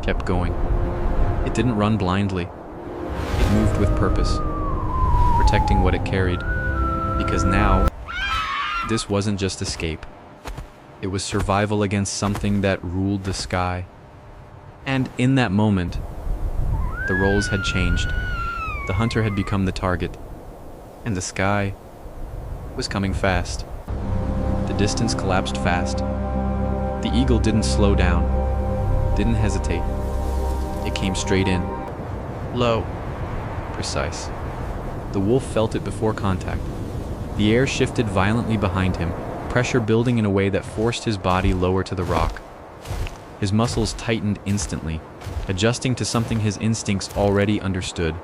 kept going. It didn't run blindly. It moved with purpose, protecting what it carried. Because now, this wasn't just escape. It was survival against something that ruled the sky. And in that moment, the roles had changed. The hunter had become the target, and the sky was coming fast. The distance collapsed fast. The eagle didn't slow down, didn't hesitate. It came straight in. Low. Precise. The wolf felt it before contact. The air shifted violently behind him, pressure building in a way that forced his body lower to the rock. His muscles tightened instantly, adjusting to something his instincts already understood.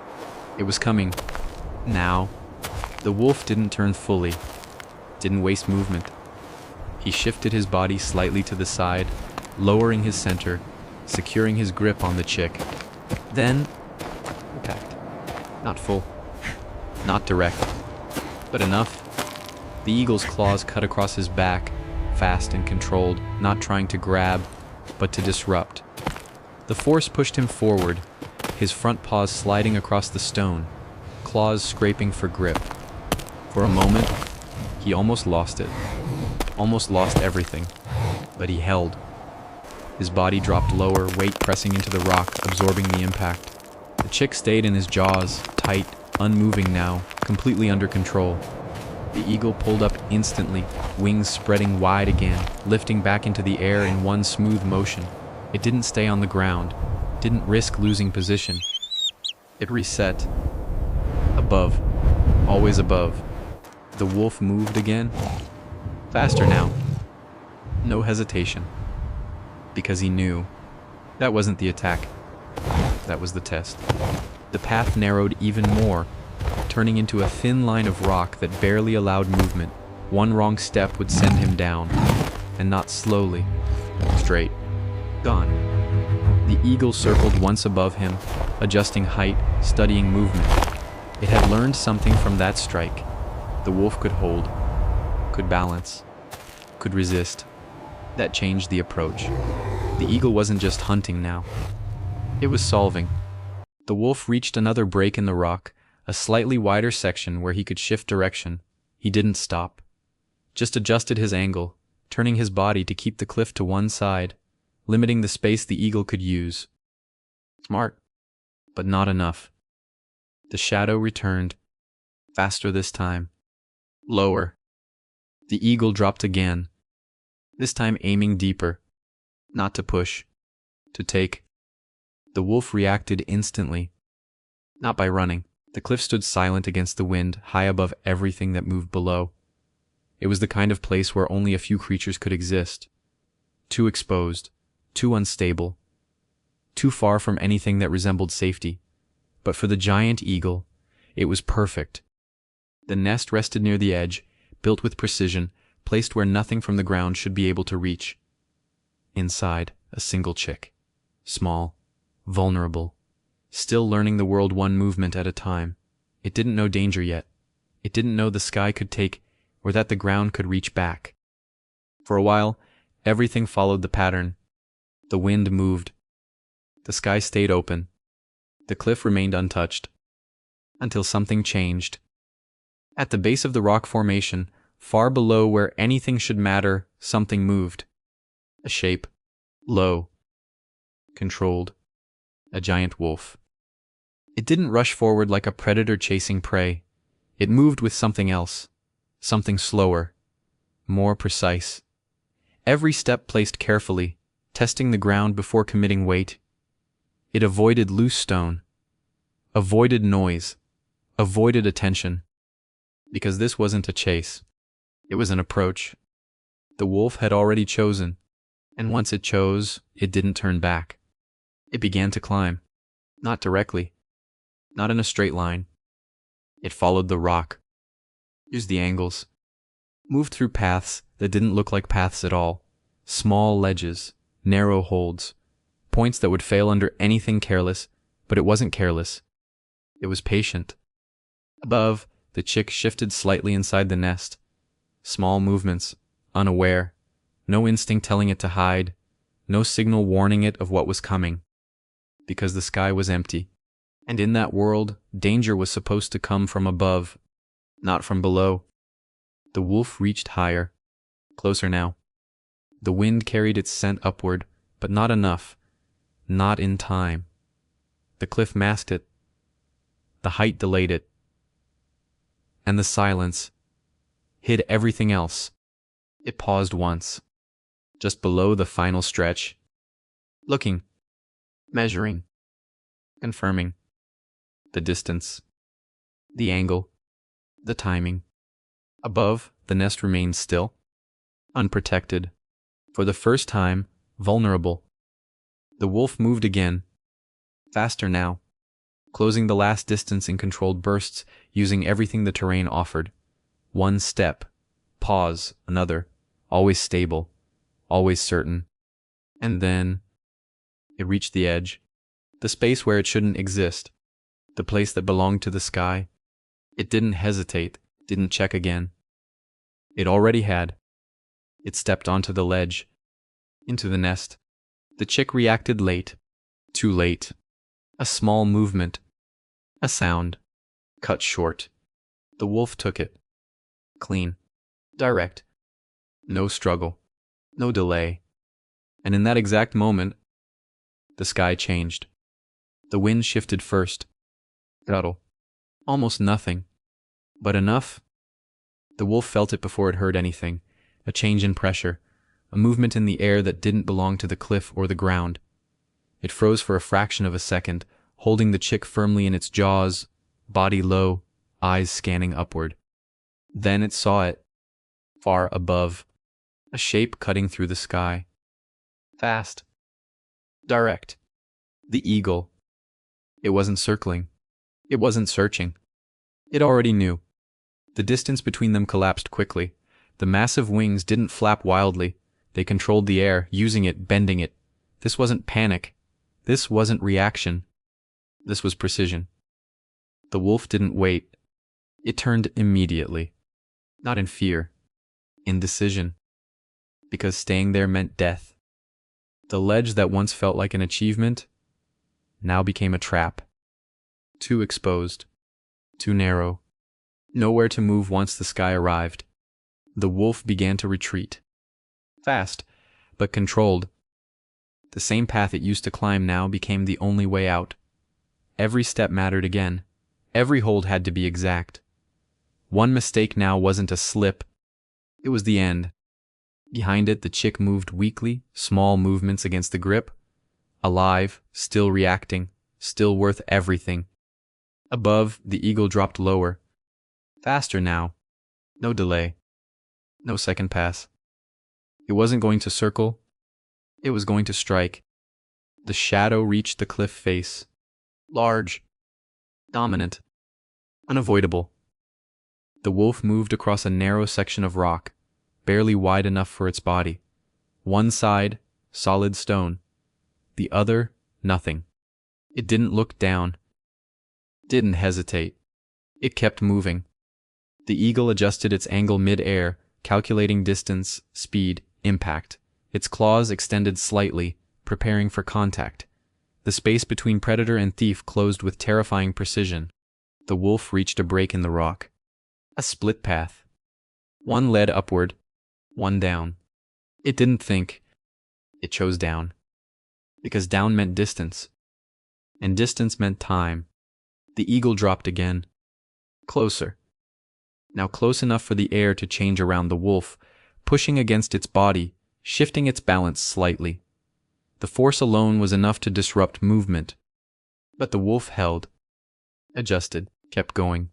It was coming. Now. The wolf didn't turn fully, didn't waste movement. He shifted his body slightly to the side, lowering his center, securing his grip on the chick. Then, impact. Not full, not direct, but enough. The eagle's claws cut across his back, fast and controlled, not trying to grab, but to disrupt. The force pushed him forward, his front paws sliding across the stone, claws scraping for grip. For a moment, he almost lost it, almost lost everything, but he held. His body dropped lower, weight pressing into the rock, absorbing the impact. The chick stayed in his jaws, tight, unmoving now, completely under control. The eagle pulled up instantly, wings spreading wide again, lifting back into the air in one smooth motion. It didn't stay on the ground, didn't risk losing position. It reset. Above, always above. The wolf moved again, faster now. No hesitation, because he knew that wasn't the attack, that was the test. The path narrowed even more, turning into a thin line of rock that barely allowed movement. One wrong step would send him down, and not slowly, straight, gone. The eagle circled once above him, adjusting height, studying movement. It had learned something from that strike. The wolf could hold, could balance, could resist. That changed the approach. The eagle wasn't just hunting now. It was solving. The wolf reached another break in the rock, a slightly wider section where he could shift direction. He didn't stop, just adjusted his angle, turning his body to keep the cliff to one side, limiting the space the eagle could use. Smart, but not enough. The shadow returned, faster this time. Lower. The eagle dropped again, this time aiming deeper. Not to push, to take. The wolf reacted instantly, not by running. The cliff stood silent against the wind, high above everything that moved below. It was the kind of place where only a few creatures could exist. Too exposed, too unstable, too far from anything that resembled safety. But for the giant eagle, it was perfect. The nest rested near the edge, built with precision, placed where nothing from the ground should be able to reach. Inside, a single chick. Small, vulnerable, still learning the world one movement at a time. It didn't know danger yet. It didn't know the sky could take, or that the ground could reach back. For a while, everything followed the pattern. The wind moved. The sky stayed open. The cliff remained untouched. Until something changed. At the base of the rock formation, far below where anything should matter, something moved. A shape. Low. Controlled. A giant wolf. It didn't rush forward like a predator chasing prey. It moved with something else. Something slower. More precise. Every step placed carefully, testing the ground before committing weight. It avoided loose stone. Avoided noise. Avoided attention. Because this wasn't a chase. It was an approach. The wolf had already chosen, and once it chose, it didn't turn back. It began to climb. Not directly. Not in a straight line. It followed the rock. Used the angles. Moved through paths that didn't look like paths at all. Small ledges, narrow holds, points that would fail under anything careless, but it wasn't careless. It was patient. Above, the chick shifted slightly inside the nest. Small movements, unaware. No instinct telling it to hide. No signal warning it of what was coming. because the sky was empty. And in that world, danger was supposed to come from above, not from below. The wolf reached higher, closer now. The wind carried its scent upward, but not enough, not in time. The cliff masked it. The height delayed it. And the silence hid everything else. It paused once, just below the final stretch, looking, measuring, confirming the distance, the angle, the timing. Above, the nest remained still, unprotected, for the first time, vulnerable. The wolf moved again, faster now, closing the last distance in controlled bursts, using everything the terrain offered. One step, pause, another, always stable, always certain. And then it reached the edge, the space where it shouldn't exist, the place that belonged to the sky. It didn't hesitate, didn't check again. It already had. It stepped onto the ledge, into the nest. The chick reacted late, too late. A small movement, a sound, cut short. The wolf took it. Clean, direct. No struggle, no delay. And in that exact moment, the sky changed. The wind shifted first. Subtle. Almost nothing. But enough. The wolf felt it before it heard anything. A change in pressure. A movement in the air that didn't belong to the cliff or the ground. It froze for a fraction of a second, holding the chick firmly in its jaws, body low, eyes scanning upward. Then it saw it, far above, a shape cutting through the sky. Fast. Direct. The eagle. It wasn't circling. It wasn't searching. It already knew. The distance between them collapsed quickly. The massive wings didn't flap wildly. They controlled the air, using it, bending it. This wasn't panic. This wasn't reaction. This was precision. The wolf didn't wait. It turned immediately. Not in fear. In decision. Because staying there meant death. The ledge that once felt like an achievement now became a trap. Too exposed. Too narrow. Nowhere to move once the sky arrived. The wolf began to retreat. Fast, but controlled. The same path it used to climb now became the only way out. Every step mattered again. Every hold had to be exact. One mistake now wasn't a slip. It was the end. Behind it, the chick moved weakly, small movements against the grip. Alive, still reacting, still worth everything. Above, the eagle dropped lower. Faster now. No delay. No second pass. It wasn't going to circle. It was going to strike. The shadow reached the cliff face. Large. Dominant. Unavoidable. The wolf moved across a narrow section of rock, barely wide enough for its body. One side, solid stone. The other, nothing. It didn't look down. Didn't hesitate. It kept moving. The eagle adjusted its angle mid-air, calculating distance, speed, impact. Its claws extended slightly, preparing for contact. The space between predator and thief closed with terrifying precision. The wolf reached a break in the rock. A split path. One led upward, one down. It didn't think. It chose down. Because down meant distance. And distance meant time. The eagle dropped again. Closer. Now close enough for the air to change around the wolf, pushing against its body, shifting its balance slightly. The force alone was enough to disrupt movement. But the wolf held, adjusted, kept going.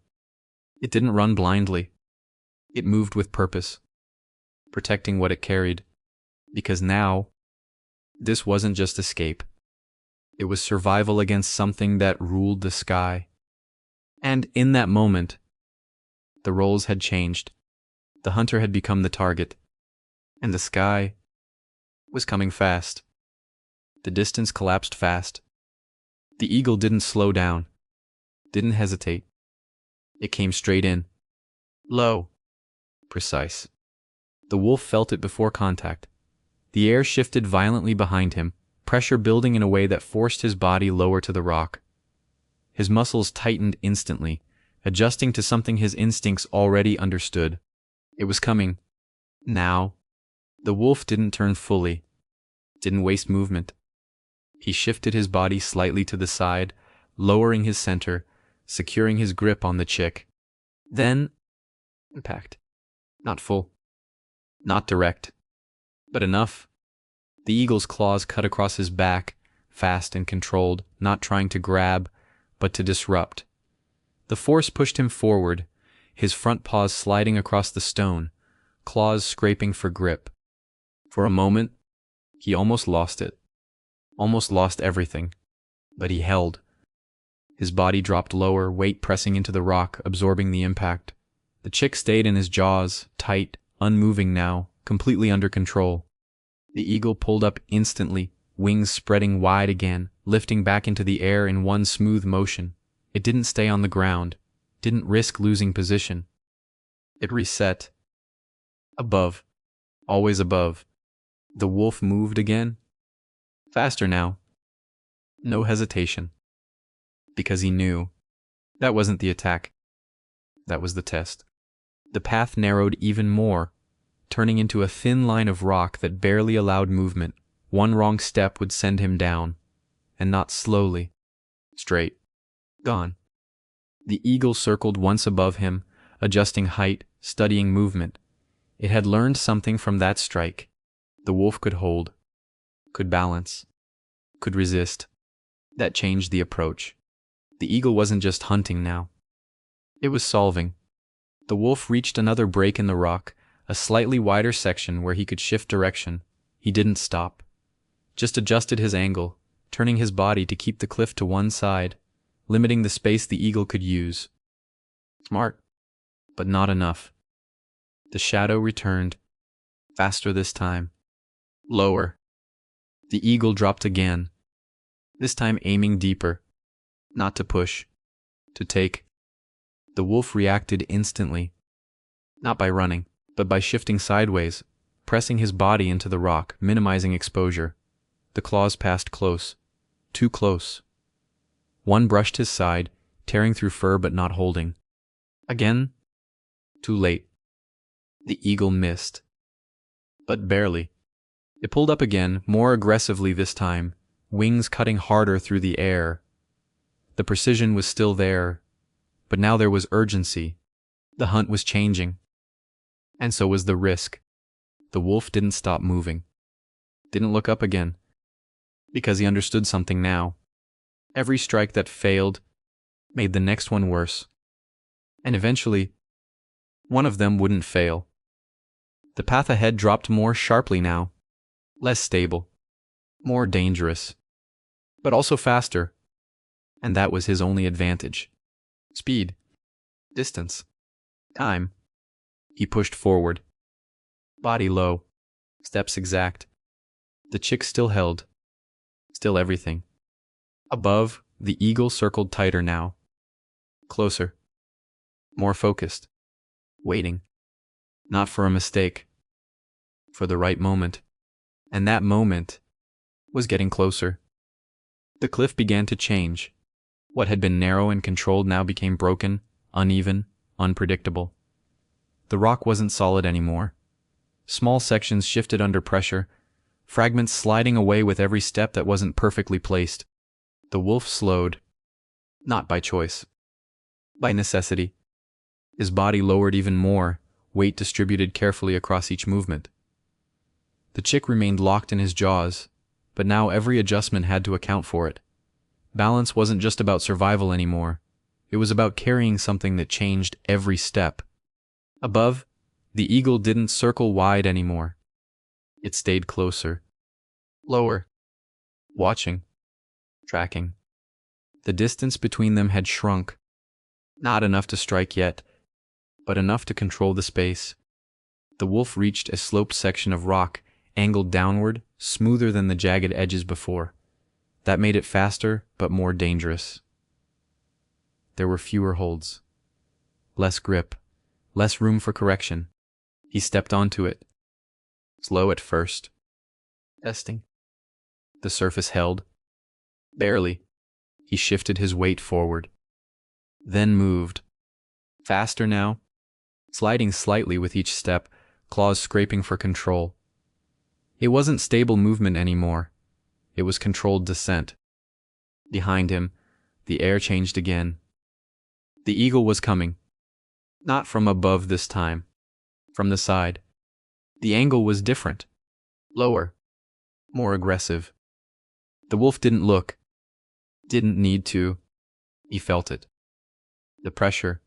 It didn't run blindly. It moved with purpose, protecting what it carried. Because now, this wasn't just escape. It was survival against something that ruled the sky. And in that moment, the roles had changed. The hunter had become the target. And the sky was coming fast. The distance collapsed fast. The eagle didn't slow down, didn't hesitate. It came straight in. Low. Precise. The wolf felt it before contact. The air shifted violently behind him, pressure building in a way that forced his body lower to the rock. His muscles tightened instantly, adjusting to something his instincts already understood. It was coming. Now. The wolf didn't turn fully, didn't waste movement. He shifted his body slightly to the side, lowering his center, securing his grip on the chick. Then, impact. Not full. Not direct. But enough. The eagle's claws cut across his back, fast and controlled, not trying to grab, but to disrupt. The force pushed him forward, his front paws sliding across the stone, claws scraping for grip. For a moment, he almost lost it. Almost lost everything. But he held. His body dropped lower, weight pressing into the rock, absorbing the impact. The chick stayed in his jaws, tight, unmoving now, completely under control. The eagle pulled up instantly, wings spreading wide again, lifting back into the air in one smooth motion. It didn't stay on the ground, didn't risk losing position. It reset. Above. Always above. The wolf moved again. Faster now. No hesitation. Because he knew. That wasn't the attack. That was the test. The path narrowed even more, turning into a thin line of rock that barely allowed movement. One wrong step would send him down. And not slowly. Straight. Gone. The eagle circled once above him, adjusting height, studying movement. It had learned something from that strike. The wolf could hold, could balance, could resist. That changed the approach. The eagle wasn't just hunting now. It was solving. The wolf reached another break in the rock, a slightly wider section where he could shift direction. He didn't stop. Just adjusted his angle, turning his body to keep the cliff to one side, limiting the space the eagle could use. Smart, but not enough. The shadow returned, faster this time. Lower. The eagle dropped again, this time aiming deeper, not to push, to take. The wolf reacted instantly, not by running, but by shifting sideways, pressing his body into the rock, minimizing exposure. The claws passed close, too close. One brushed his side, tearing through fur but not holding. Again, too late. The eagle missed. But barely. It pulled up again, more aggressively this time, wings cutting harder through the air. The precision was still there, but now there was urgency. The hunt was changing. And so was the risk. The wolf didn't stop moving. Didn't look up again. Because he understood something now. Every strike that failed made the next one worse. And eventually, one of them wouldn't fail. The path ahead dropped more sharply now. Less stable. More dangerous. But also faster. And that was his only advantage. Speed. Distance. Time. He pushed forward. Body low. Steps exact. The chick still held. Still everything. Above, the eagle circled tighter now. Closer. More focused. Waiting. Not for a mistake. For the right moment. And that moment was getting closer. The cliff began to change. What had been narrow and controlled now became broken, uneven, unpredictable. The rock wasn't solid anymore. Small sections shifted under pressure, fragments sliding away with every step that wasn't perfectly placed. The wolf slowed. Not by choice. By necessity. His body lowered even more, weight distributed carefully across each movement. The chick remained locked in his jaws, but now every adjustment had to account for it. Balance wasn't just about survival anymore. It was about carrying something that changed every step. Above, the eagle didn't circle wide anymore. It stayed closer. Lower. Watching. Tracking. The distance between them had shrunk. Not enough to strike yet, but enough to control the space. The wolf reached a sloped section of rock, angled downward, smoother than the jagged edges before. That made it faster, but more dangerous. There were fewer holds. Less grip. Less room for correction. He stepped onto it. Slow at first. Testing. The surface held. Barely. He shifted his weight forward. Then moved. Faster now, sliding slightly with each step, claws scraping for control. It wasn't stable movement anymore. It was controlled descent. Behind him, the air changed again. The eagle was coming. Not from above this time. From the side. The angle was different. Lower. More aggressive. The wolf didn't look. Didn't need to. He felt it. The pressure.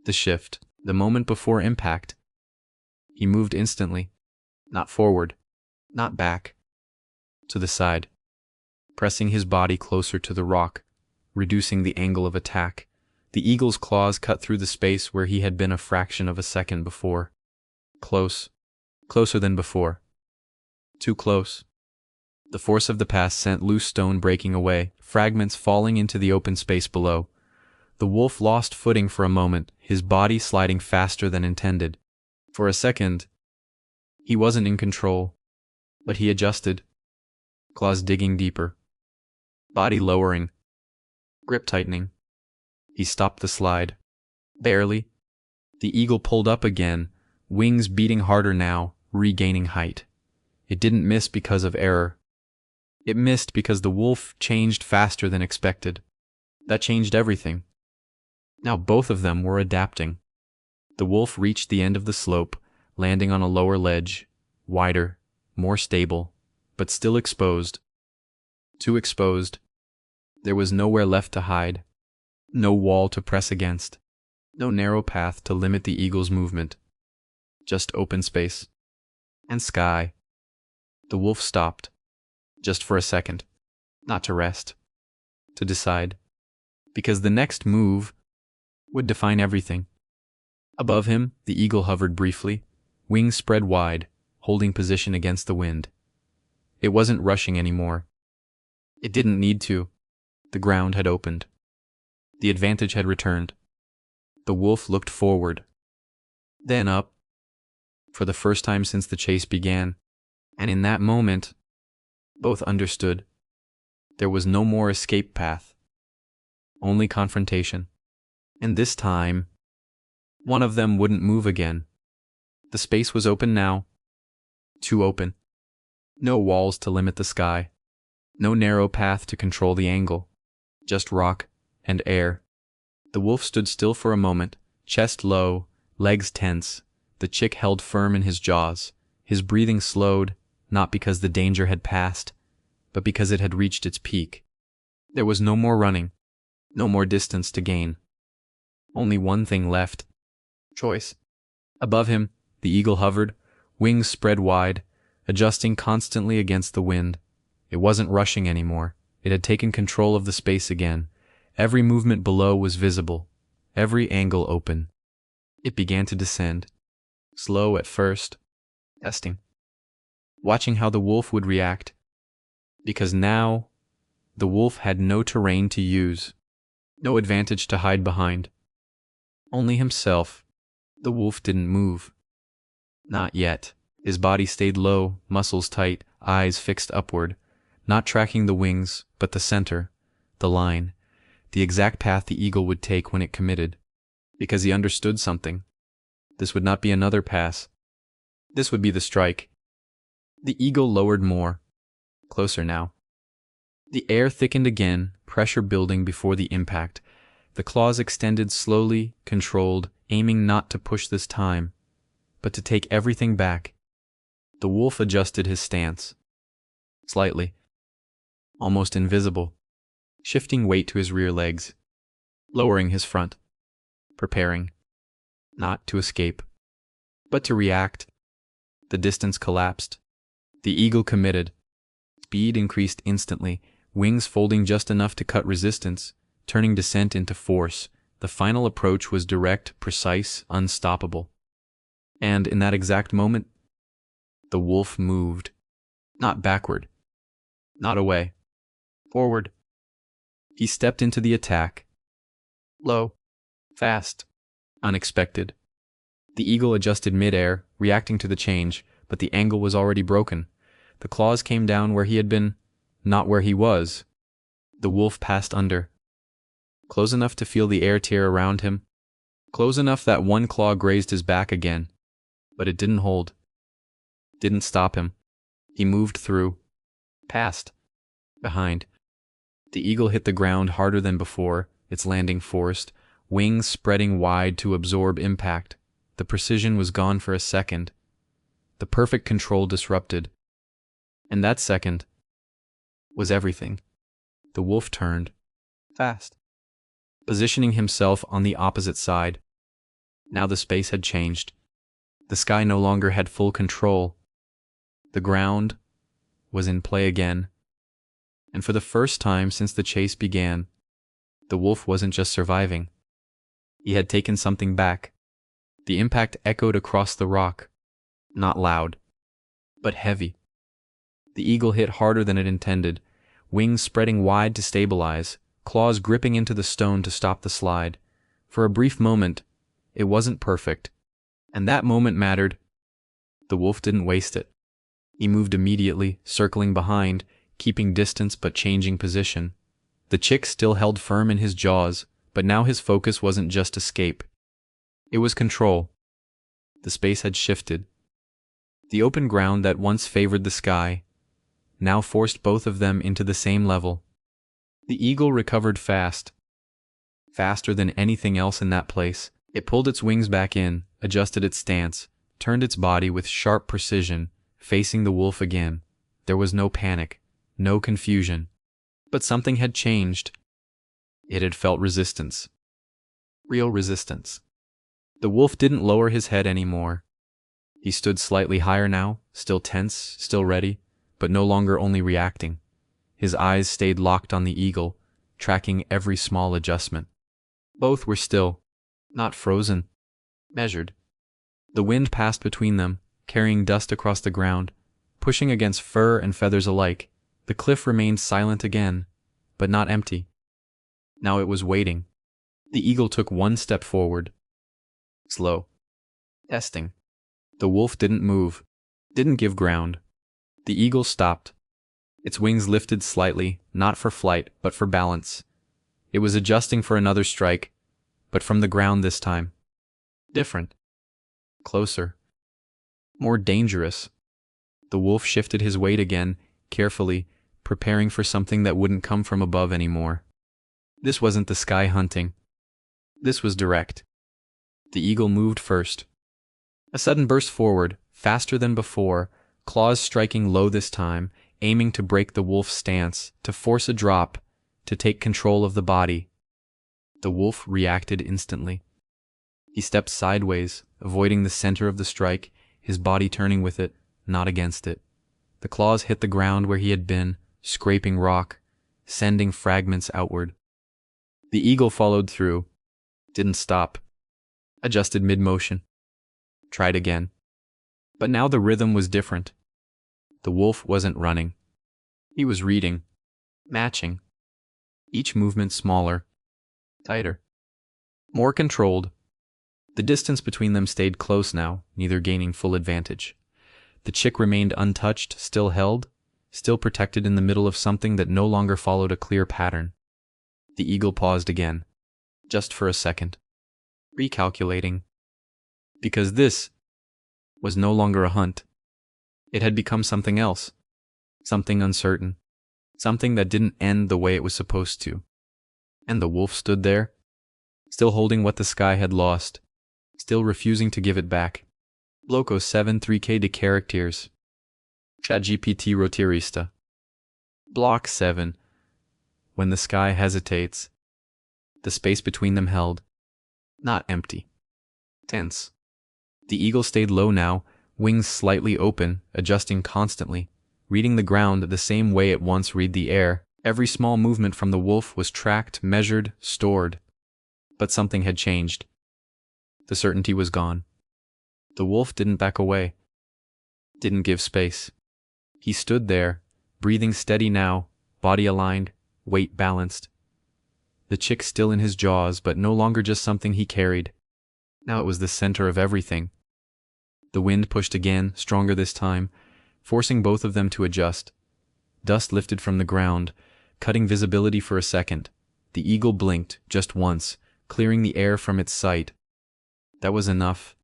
The shift. The moment before impact. He moved instantly. Not forward. Not back. To the side. Pressing his body closer to the rock, reducing the angle of attack. The eagle's claws cut through the space where he had been a fraction of a second before. Close. Closer than before. Too close. The force of the pass sent loose stone breaking away, fragments falling into the open space below. The wolf lost footing for a moment, his body sliding faster than intended. For a second, he wasn't in control, but he adjusted. Claws digging deeper. Body lowering. Grip tightening. He stopped the slide. Barely. The eagle pulled up again, wings beating harder now, regaining height. It didn't miss because of error. It missed because the wolf changed faster than expected. That changed everything. Now both of them were adapting. The wolf reached the end of the slope, landing on a lower ledge, wider, more stable, but still exposed. Too exposed. There was nowhere left to hide. No wall to press against. No narrow path to limit the eagle's movement. Just open space. And sky. The wolf stopped. Just for a second. Not to rest. To decide. Because the next move would define everything. Above him, the eagle hovered briefly, wings spread wide, holding position against the wind. It wasn't rushing anymore. It didn't need to. The ground had opened. The advantage had returned. The wolf looked forward. Then up. For the first time since the chase began. And in that moment, both understood. There was no more escape path. Only confrontation. And this time, one of them wouldn't move again. The space was open now. Too open. No walls to limit the sky. No narrow path to control the angle. Just rock and air. The wolf stood still for a moment, chest low, legs tense, the chick held firm in his jaws. His breathing slowed, not because the danger had passed, but because it had reached its peak. There was no more running, no more distance to gain. Only one thing left. Choice. Above him, the eagle hovered, wings spread wide, adjusting constantly against the wind. It wasn't rushing anymore. It had taken control of the space again. Every movement below was visible, every angle open. It began to descend. Slow at first. Testing. Watching how the wolf would react. Because now, the wolf had no terrain to use. No advantage to hide behind. Only himself. The wolf didn't move. Not yet. His body stayed low, muscles tight, eyes fixed upward, not tracking the wings, but the center, the line, the exact path the eagle would take when it committed. Because he understood something. This would not be another pass. This would be the strike. The eagle lowered more. Closer now. The air thickened again, pressure building before the impact. The claws extended slowly, controlled, aiming not to push this time, but to take everything back. The wolf adjusted his stance. Slightly. Almost invisible. Shifting weight to his rear legs. Lowering his front. Preparing. Not to escape, but to react. The distance collapsed. The eagle committed. Speed increased instantly, wings folding just enough to cut resistance, turning descent into force. The final approach was direct, precise, unstoppable. And in that exact moment, the wolf moved. Not backward. Not away. Forward. He stepped into the attack. Low. Fast. Unexpected. The eagle adjusted mid-air, reacting to the change, but the angle was already broken. The claws came down where he had been not where he was. The wolf passed under, close enough to feel the air tear around him, close enough that one claw grazed his back again, but it didn't hold, didn't stop him. He moved through, past, behind. The eagle hit the ground harder than before, its landing forced, wings spreading wide to absorb impact. The precision was gone for a second. The perfect control disrupted. And that second was everything. The wolf turned, fast, positioning himself on the opposite side. Now the space had changed. The sky no longer had full control. The ground was in play again. And for the first time since the chase began, the wolf wasn't just surviving. He had taken something back. The impact echoed across the rock, not loud, but heavy. The eagle hit harder than it intended, wings spreading wide to stabilize, claws gripping into the stone to stop the slide. For a brief moment, it wasn't perfect, and that moment mattered. The wolf didn't waste it. He moved immediately, circling behind, keeping distance but changing position. The chick still held firm in his jaws, but now his focus wasn't just escape. It was control. The space had shifted. The open ground that once favored the sky now forced both of them into the same level. The eagle recovered fast, faster than anything else in that place. It pulled its wings back in, adjusted its stance, turned its body with sharp precision, facing the wolf again. There was no panic, no confusion. But something had changed. It had felt resistance. Real resistance. The wolf didn't lower his head anymore. He stood slightly higher now, still tense, still ready, but no longer only reacting. His eyes stayed locked on the eagle, tracking every small adjustment. Both were still, not frozen, measured. The wind passed between them, carrying dust across the ground, pushing against fur and feathers alike. The cliff remained silent again, but not empty. Now it was waiting. The eagle took one step forward. Slow. Testing. The wolf didn't move, didn't give ground. The eagle stopped. Its wings lifted slightly, not for flight, but for balance. It was adjusting for another strike, but from the ground this time. Different. Closer. More dangerous. The wolf shifted his weight again, carefully, preparing for something that wouldn't come from above anymore. This wasn't the sky hunting. This was direct. The eagle moved first. A sudden burst forward, faster than before, claws striking low this time, aiming to break the wolf's stance, to force a drop, to take control of the body. The wolf reacted instantly. He stepped sideways, avoiding the center of the strike, his body turning with it, not against it. The claws hit the ground where he had been, scraping rock, sending fragments outward. The eagle followed through, didn't stop, adjusted mid-motion, tried again. But now the rhythm was different. The wolf wasn't running. He was reading, matching. Each movement smaller, tighter, more controlled. The distance between them stayed close now, neither gaining full advantage. The chick remained untouched, still held, still protected in the middle of something that no longer followed a clear pattern. The eagle paused again, just for a second, recalculating. Because this was no longer a hunt. It had become something else, something uncertain, something that didn't end the way it was supposed to. And the wolf stood there, still holding what the sky had lost, still refusing to give it back. Loco 7 3K de characters. ChatGPT Rotirista. Block 7. When the sky hesitates. The space between them held. Not empty. Tense. The eagle stayed low now, wings slightly open, adjusting constantly, reading the ground the same way it once read the air. Every small movement from the wolf was tracked, measured, stored. But something had changed. The certainty was gone. The wolf didn't back away. Didn't give space. He stood there, breathing steady now, body aligned, weight balanced. The chick still in his jaws, but no longer just something he carried. Now it was the center of everything. The wind pushed again, stronger this time, forcing both of them to adjust. Dust lifted from the ground, cutting visibility for a second. The eagle blinked, just once, clearing the air from its sight. That was enough.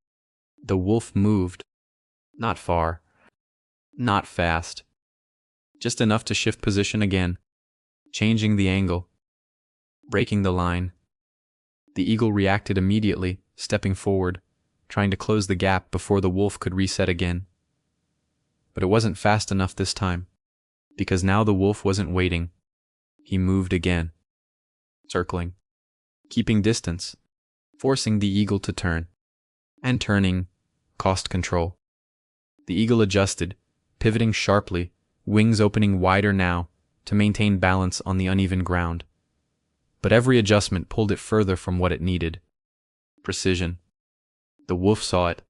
The wolf moved. Not far. Not fast. Just enough to shift position again, changing the angle, breaking the line. The eagle reacted immediately, stepping forward, trying to close the gap before the wolf could reset again. But it wasn't fast enough this time, because now the wolf wasn't waiting. He moved again, circling, keeping distance, forcing the eagle to turn. And turning cost control. The eagle adjusted, pivoting sharply, wings opening wider now, to maintain balance on the uneven ground. But every adjustment pulled it further from what it needed. Precision. The wolf saw it,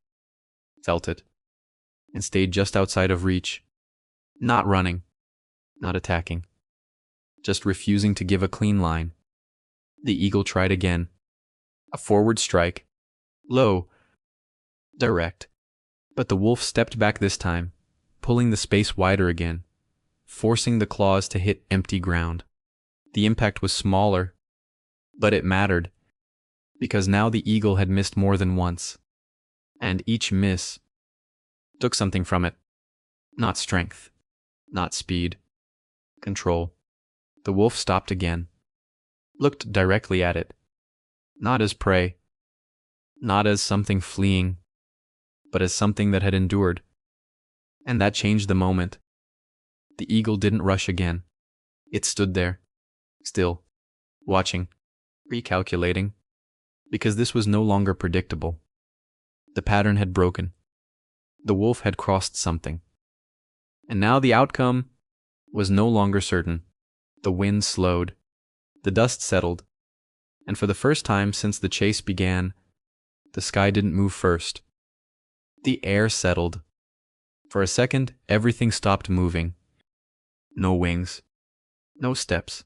felt it, and stayed just outside of reach. Not running, not attacking, just refusing to give a clean line. The eagle tried again. A forward strike. Low. Direct. But the wolf stepped back this time, pulling the space wider again, forcing the claws to hit empty ground. The impact was smaller, but it mattered, because now the eagle had missed more than once, and each miss took something from it. Not strength, not speed, control. The wolf stopped again, looked directly at it, not as prey, not as something fleeing, but as something that had endured. And that changed the moment. The eagle didn't rush again. It stood there, still, watching, recalculating, because this was no longer predictable. The pattern had broken. The wolf had crossed something. And now the outcome was no longer certain. The wind slowed. The dust settled. And for the first time since the chase began, the sky didn't move first. The air settled. For a second, everything stopped moving. No wings. No steps.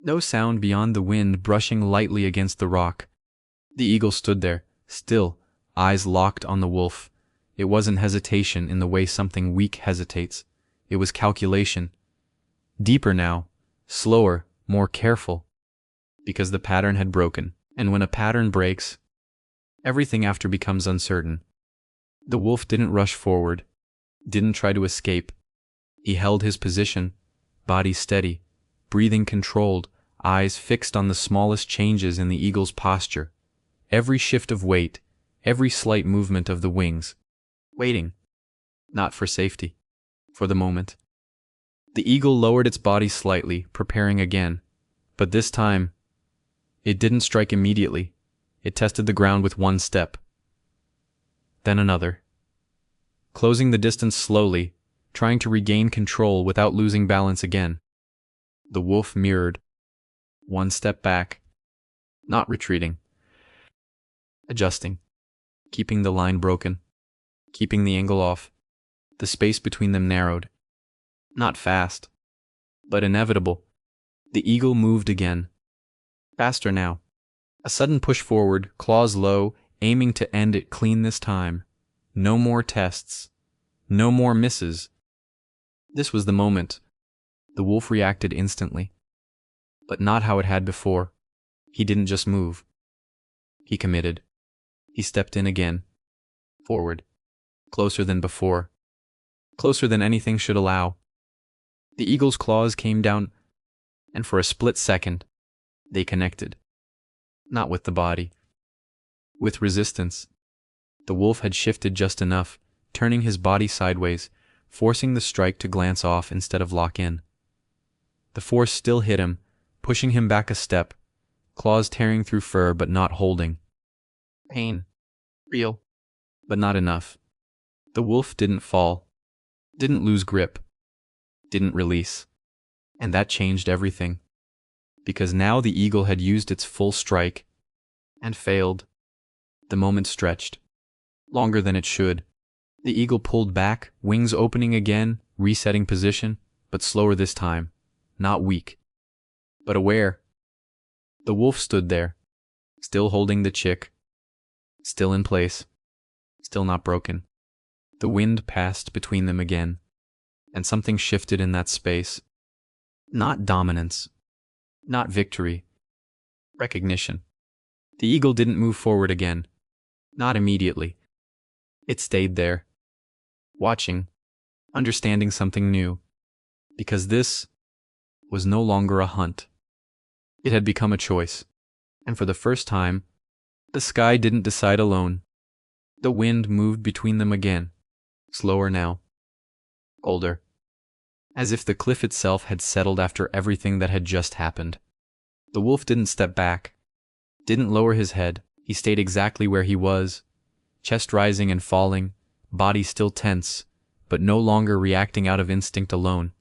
No sound beyond the wind brushing lightly against the rock. The eagle stood there, still, eyes locked on the wolf. It wasn't hesitation in the way something weak hesitates. It was calculation. Deeper now, slower, more careful. Because the pattern had broken. And when a pattern breaks, everything after becomes uncertain. The wolf didn't rush forward, didn't try to escape. He held his position, body steady, breathing controlled, eyes fixed on the smallest changes in the eagle's posture. Every shift of weight, every slight movement of the wings. Waiting. Not for safety. For the moment. The eagle lowered its body slightly, preparing again. But this time, it didn't strike immediately. It tested the ground with one step. Then another. Closing the distance slowly, trying to regain control without losing balance again. The wolf mirrored. One step back. Not retreating. Adjusting. Keeping the line broken. Keeping the angle off. The space between them narrowed. Not fast, but inevitable. The eagle moved again. Faster now. A sudden push forward, claws low, aiming to end it clean this time. No more tests. No more misses. This was the moment. The wolf reacted instantly. But not how it had before. He didn't just move. He committed. He stepped in again. Forward. Closer than before. Closer than anything should allow. The eagle's claws came down, and for a split second, they connected. Not with the body. With resistance. The wolf had shifted just enough, turning his body sideways, forcing the strike to glance off instead of lock in. The force still hit him, pushing him back a step, claws tearing through fur but not holding. Pain. Real. But not enough. The wolf didn't fall. Didn't lose grip. Didn't release. And that changed everything. Because now the eagle had used its full strike and failed. The moment stretched. Longer than it should. The eagle pulled back, wings opening again, resetting position, but slower this time. Not weak, but aware. The wolf stood there, still holding the chick, still in place, still not broken. The wind passed between them again, and something shifted in that space. Not dominance. Not victory. Recognition. The eagle didn't move forward again. Not immediately. It stayed there, watching, understanding something new, because this was no longer a hunt. It had become a choice, and for the first time, the sky didn't decide alone. The wind moved between them again, slower now, colder, as if the cliff itself had settled after everything that had just happened. The wolf didn't step back, didn't lower his head. He stayed exactly where he was, chest rising and falling, body still tense, but no longer reacting out of instinct alone.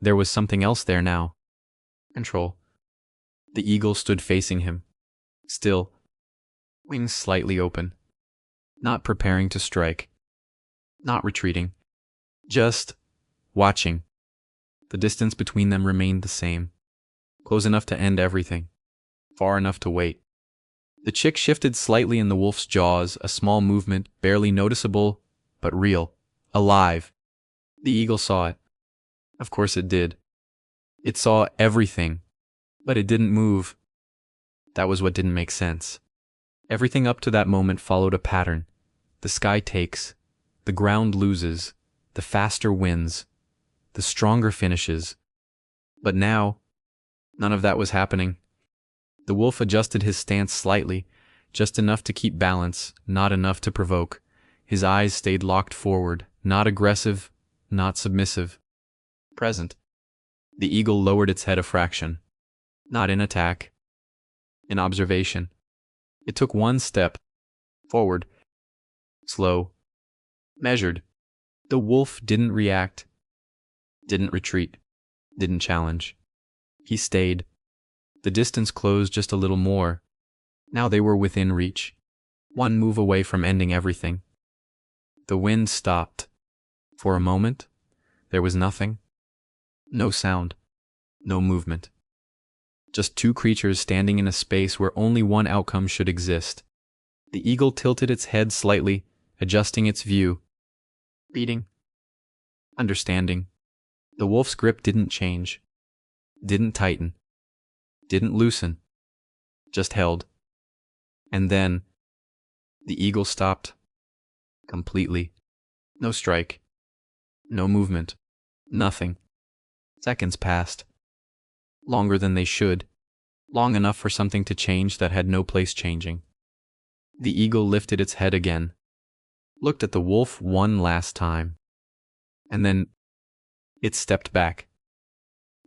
There was something else there now. Control. The eagle stood facing him, still, wings slightly open, not preparing to strike, not retreating, just watching. The distance between them remained the same, close enough to end everything, far enough to wait. The chick shifted slightly in the wolf's jaws, a small movement, barely noticeable, but real, alive. The eagle saw it. Of course it did. It saw everything, but it didn't move. That was what didn't make sense. Everything up to that moment followed a pattern. The sky takes, the ground loses, the faster wins, the stronger finishes. But now, none of that was happening. The wolf adjusted his stance slightly, just enough to keep balance, not enough to provoke. His eyes stayed locked forward, not aggressive, not submissive. Present. The eagle lowered its head a fraction. Not in attack. In observation. It took one step. Forward. Slow. Measured. The wolf didn't react. Didn't retreat. Didn't challenge. He stayed. The distance closed just a little more. Now they were within reach. One move away from ending everything. The wind stopped. For a moment, there was nothing. No sound. No movement. Just two creatures standing in a space where only one outcome should exist. The eagle tilted its head slightly, adjusting its view. Reading. Understanding. The wolf's grip didn't change. Didn't tighten. Didn't loosen. Just held. And then, the eagle stopped. Completely. No strike. No movement. Nothing. Seconds passed. Longer than they should. Long enough for something to change that had no place changing. The eagle lifted its head again. Looked at the wolf one last time. And then, it stepped back.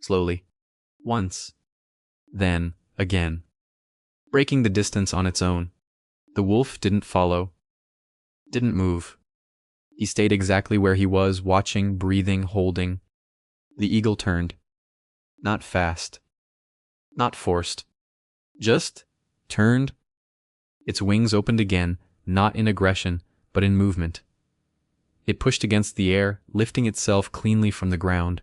Slowly. Once. Then, again. Breaking the distance on its own. The wolf didn't follow. Didn't move. He stayed exactly where he was, watching, breathing, holding. The eagle turned. Not fast. Not forced. Just turned. Its wings opened again, not in aggression, but in movement. It pushed against the air, lifting itself cleanly from the ground,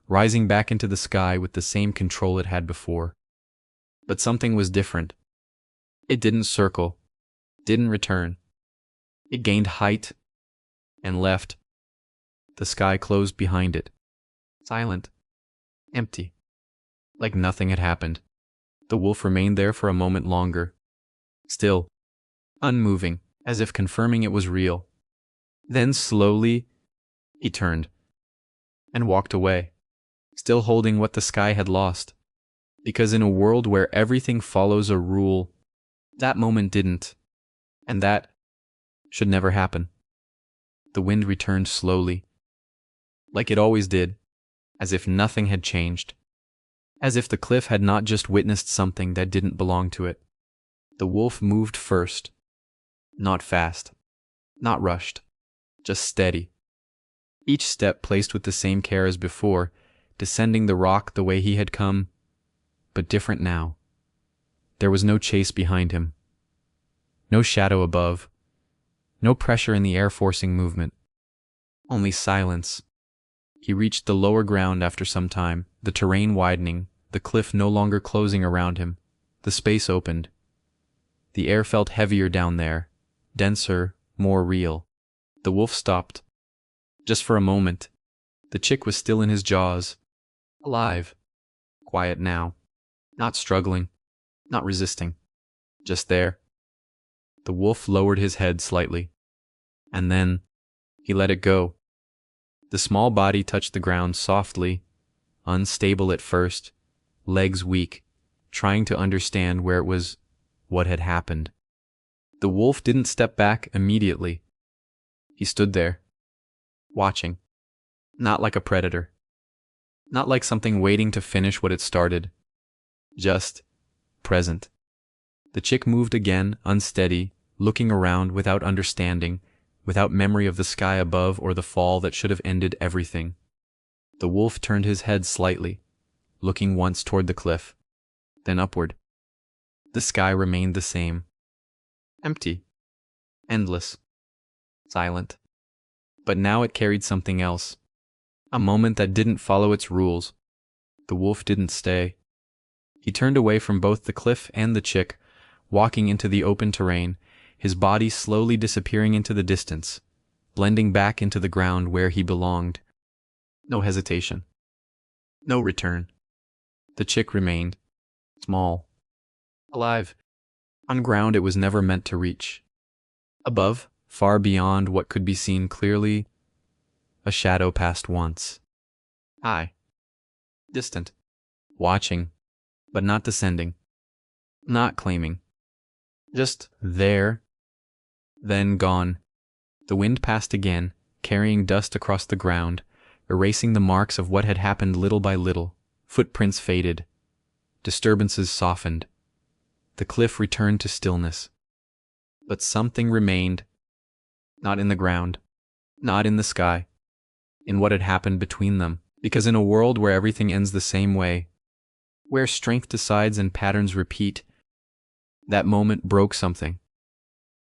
rising back into the sky with the same control it had before. But something was different. It didn't circle. Didn't return. It gained height and left. The sky closed behind it. Silent. Empty. Like nothing had happened. The wolf remained there for a moment longer. Still. Unmoving, as if confirming it was real. Then slowly, he turned. And walked away. Still holding what the sky had lost. Because in a world where everything follows a rule, that moment didn't. And that should never happen. The wind returned slowly. Like it always did. As if nothing had changed. As if the cliff had not just witnessed something that didn't belong to it. The wolf moved first. Not fast. Not rushed. Just steady. Each step placed with the same care as before, descending the rock the way he had come, but different now. There was no chase behind him. No shadow above. No pressure in the air forcing movement. Only silence. He reached the lower ground after some time, the terrain widening, the cliff no longer closing around him. The space opened. The air felt heavier down there, denser, more real. The wolf stopped. Just for a moment. The chick was still in his jaws. Alive. quiet now, not struggling, not resisting, just there. The wolf lowered his head slightly, and then he let it go. The small body touched the ground softly, unstable at first, legs weak, trying to understand where it was, what had happened. The wolf didn't step back immediately. He stood there, watching, not like a predator, not like something waiting to finish what it started, just present. The chick moved again, unsteady, looking around without understanding, without memory of the sky above or the fall that should have ended everything. The wolf turned his head slightly, looking once toward the cliff, then upward. The sky remained the same. Empty. Endless. Silent. But now it carried something else. A moment that didn't follow its rules. The wolf didn't stay. He turned away from both the cliff and the chick, walking into the open terrain, his body slowly disappearing into the distance, blending back into the ground where he belonged. No hesitation. No return. The chick remained. Small. Alive. On ground it was never meant to reach. Above, far beyond what could be seen clearly, a shadow passed once. High. Distant. Watching, but not descending. Not claiming. Just there. Then gone. The wind passed again, carrying dust across the ground, erasing the marks of what had happened little by little. Footprints faded. Disturbances softened. The cliff returned to stillness. But something remained. Not in the ground. Not in the sky. In what had happened between them. Because in a world where everything ends the same way, where strength decides and patterns repeat, that moment broke something.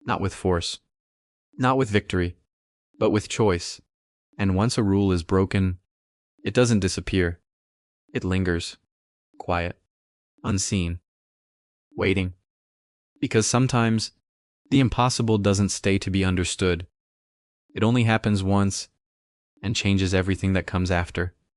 Not with force. Not with victory. But with choice. And once a rule is broken, it doesn't disappear. It lingers. Quiet. Unseen. Waiting. Because sometimes the impossible doesn't stay to be understood. It only happens once and changes everything that comes after.